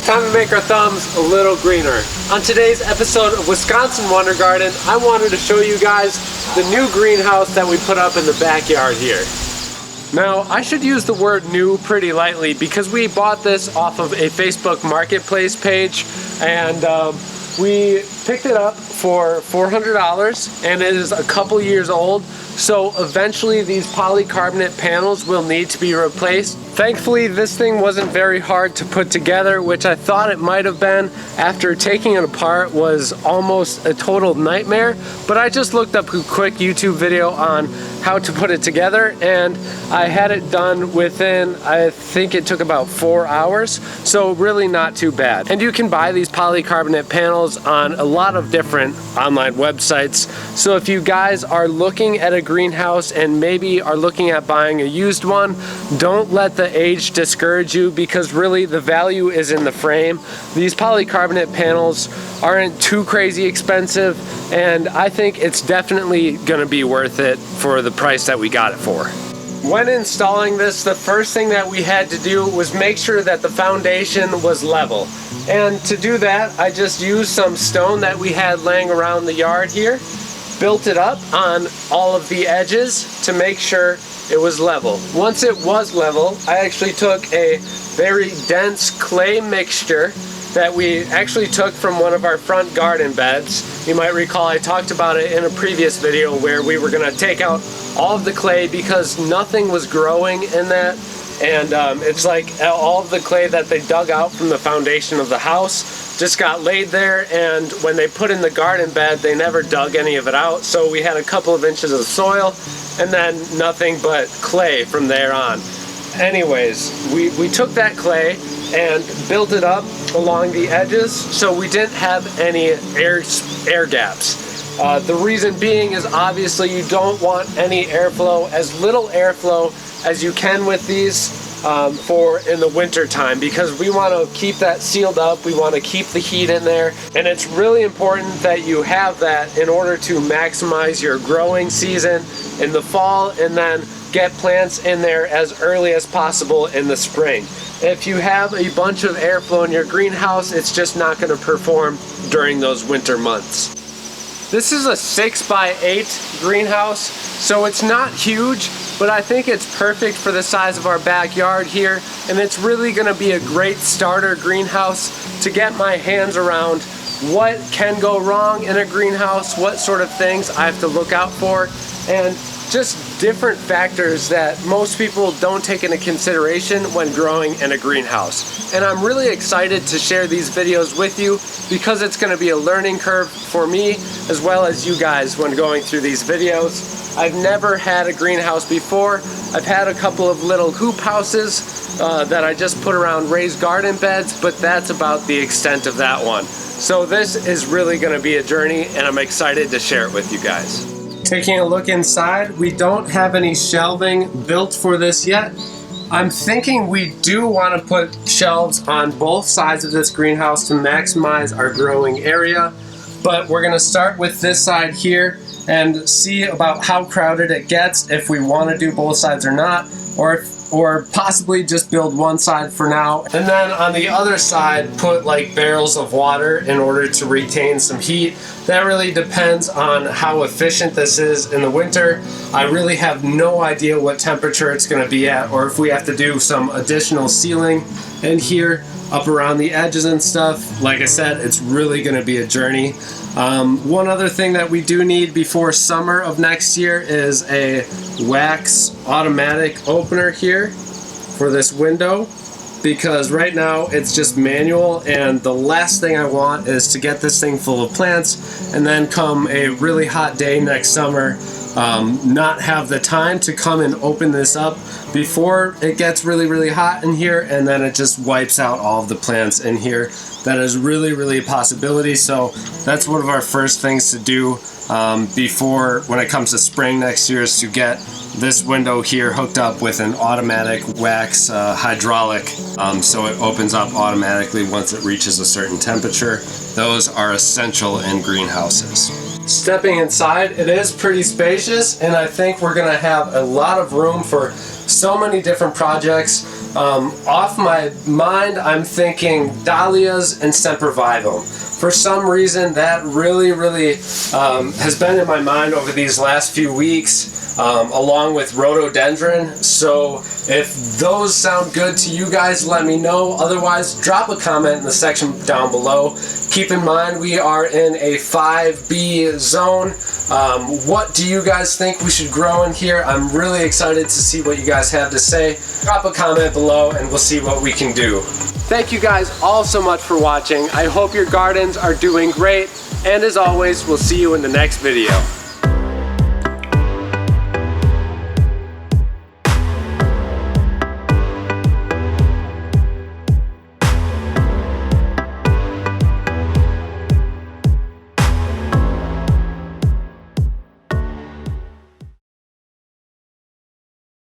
Time to make our thumbs a little greener. On today's episode of Wisconsin Wonder Garden, I wanted to show you guys the new greenhouse that we put up in the backyard here. Now, I should use the word new pretty lightly because we bought this off of a Facebook Marketplace page, and we picked it up for $400, and it is a couple years old. So eventually these polycarbonate panels will need to be replaced. Thankfully, this thing wasn't very hard to put together, which I thought it might have been. After taking it apart was almost a total nightmare, but I just looked up a quick YouTube video on how to put it together, and I had it done within, I think it took about 4 hours, so really not too bad. And you can buy these polycarbonate panels on a lot of different online websites. So if you guys are looking at a greenhouse and maybe are looking at buying a used one, don't let the age discourage you, because really the value is in the frame. These polycarbonate panels aren't too crazy expensive, and I think it's definitely gonna be worth it for the price that we got it for. When installing this, the first thing that we had to do was make sure that the foundation was level. And to do that, I just used some stone that we had laying around the yard here, built it up on all of the edges to make sure it was level. Once it was level, I actually took a very dense clay mixture that we actually took from one of our front garden beds. You might recall I talked about it in a previous video where we were gonna take out all of the clay because nothing was growing in that. And it's like all of the clay that they dug out from the foundation of the house just got laid there, and when they put in the garden bed, they never dug any of it out. So we had a couple of inches of soil and then nothing but clay from there on. Anyways, we took that clay and built it up along the edges so we didn't have any air gaps. The reason being is obviously you don't want any airflow, as little airflow as you can with these for in the winter time, because we want to keep that sealed up, we want to keep the heat in there, and it's really important that you have that in order to maximize your growing season in the fall and then get plants in there as early as possible in the spring. If you have a bunch of airflow in your greenhouse, it's just not going to perform during those winter months. This is a 6x8 greenhouse, so it's not huge, but I think it's perfect for the size of our backyard here, and it's really going to be a great starter greenhouse to get my hands around what can go wrong in a greenhouse, what sort of things I have to look out for, and just different factors that most people don't take into consideration when growing in a greenhouse. And I'm really excited to share these videos with you because it's going to be a learning curve for me as well as you guys when going through these videos. I've never had a greenhouse before. I've had a couple of little hoop houses that I just put around raised garden beds, but that's about the extent of that one. So this is really going to be a journey, and I'm excited to share it with you guys. Taking a look inside, we don't have any shelving built for this yet. I'm thinking we do want to put shelves on both sides of this greenhouse to maximize our growing area, but we're going to start with this side here and see about how crowded it gets, if we want to do both sides or not, or possibly just build one side for now, and then on the other side put like barrels of water in order to retain some heat. That really depends on how efficient this is in the winter. I really have no idea what temperature it's going to be at, or if we have to do some additional sealing in here up around the edges and stuff. Like I said, it's really going to be a journey. One other thing that we do need before summer of next year is a wax automatic opener here for this window, because right now it's just manual, and the last thing I want is to get this thing full of plants and then come a really hot day next summer, not have the time to come and open this up before it gets really hot in here, and then it just wipes out all of the plants in here. That is really a possibility. So that's one of our first things to do before, when it comes to spring next year, is to get this window here hooked up with an automatic wax hydraulic, so it opens up automatically once it reaches a certain temperature. Those are essential in greenhouses. Stepping inside, it is pretty spacious, and I think we're going to have a lot of room for so many different projects. Off my mind, I'm thinking dahlias and sempervivum. For some reason, that really has been in my mind over these last few weeks, along with rhododendron. So if those sound good to you guys, let me know. Otherwise, drop a comment in the section down below. Keep in mind, we are in a 5B zone. What do you guys think we should grow in here? I'm really excited to see what you guys have to say. Drop a comment below and we'll see what we can do. Thank you guys all so much for watching. I hope your gardens are doing great. And as always, we'll see you in the next video.